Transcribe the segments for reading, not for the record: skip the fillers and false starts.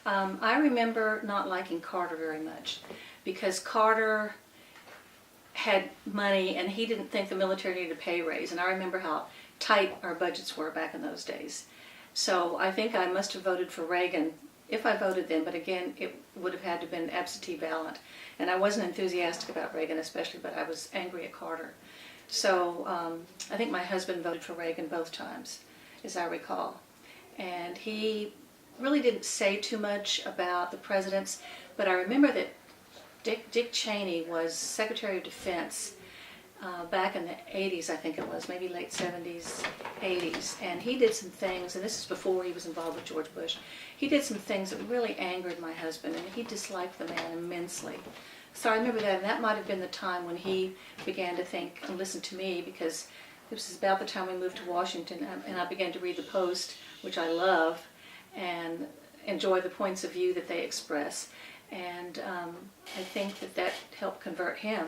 I remember not liking Carter very much because Carter had money and he didn't think the military needed a pay raise. And I remember how tight our budgets were back in those days. So I think I must have voted for Reagan if I voted then, but again, it would have had to have been absentee ballot. And I wasn't enthusiastic about Reagan especially, but I was angry at Carter. So I think my husband voted for Reagan both times, as I recall. And he really didn't say too much about the presidents, but I remember that Dick Cheney was Secretary of Defense back in the 80s, I think it was, maybe late 70s, 80s. And he did some things, and this is before he was involved with George Bush, he did some things that really angered my husband, and he disliked the man immensely. So I remember that, and that might have been the time when he began to think and listen to me, because this is about the time we moved to Washington, and I began to read the Post, which I love, and enjoy the points of view that they express. And I think that that helped convert him.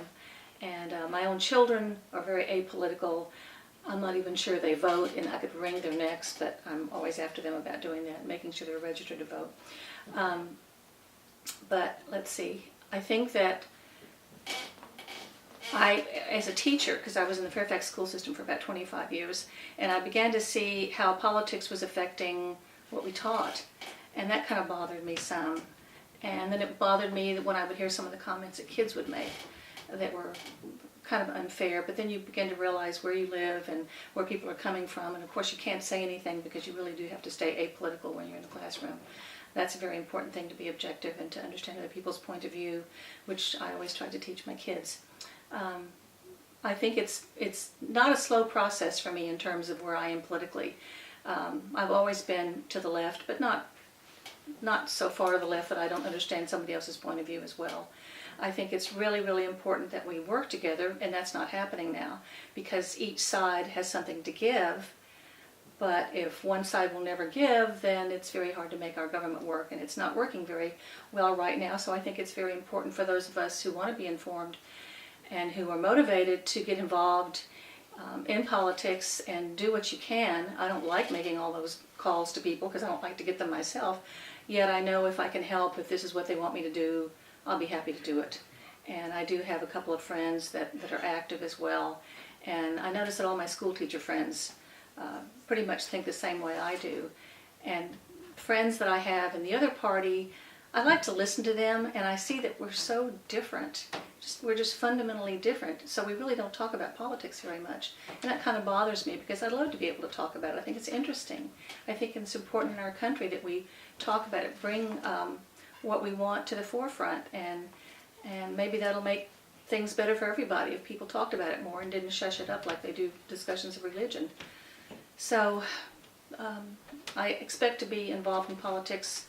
And my own children are very apolitical. I'm not even sure they vote, and I could wring their necks, but I'm always after them about doing that, making sure they're registered to vote. But let's see, I think that as a teacher, because I was in the Fairfax school system for about 25 years, and I began to see how politics was affecting what we taught, and that kind of bothered me some. And then it bothered me that when I would hear some of the comments that kids would make that were kind of unfair, but then you begin to realize where you live and where people are coming from, and of course you can't say anything because you really do have to stay apolitical when you're in the classroom. That's a very important thing, to be objective and to understand other people's point of view, which I always try to teach my kids. I think it's not a slow process for me in terms of where I am politically. I've always been to the left, but not so far to the left that I don't understand somebody else's point of view as well. I think it's really, really important that we work together, and that's not happening now, because each side has something to give, but if one side will never give, then it's very hard to make our government work, and it's not working very well right now. So I think it's very important for those of us who want to be informed and who are motivated to get involved in politics and do what you can. I don't like making all those calls to people because I don't like to get them myself, yet I know if I can help, if this is what they want me to do, I'll be happy to do it. And I do have a couple of friends that are active as well, and I notice that all my school teacher friends pretty much think the same way I do. And friends that I have in the other party, I like to listen to them, and I see that we're so different. We're just fundamentally different, so we really don't talk about politics very much. And that kind of bothers me, because I'd love to be able to talk about it. I think it's interesting. I think it's important in our country that we talk about it, bring what we want to the forefront, and maybe that'll make things better for everybody if people talked about it more and didn't shush it up like they do discussions of religion. So I expect to be involved in politics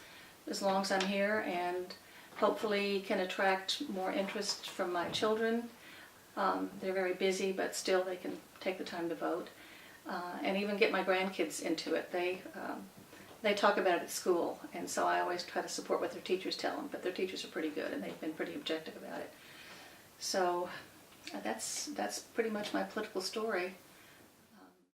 as long as I'm here, and hopefully can attract more interest from my children. They're very busy, but still they can take the time to vote, and even get my grandkids into it. They talk about it at school, and so I always try to support what their teachers tell them, but their teachers are pretty good, and they've been pretty objective about it. So that's pretty much my political story.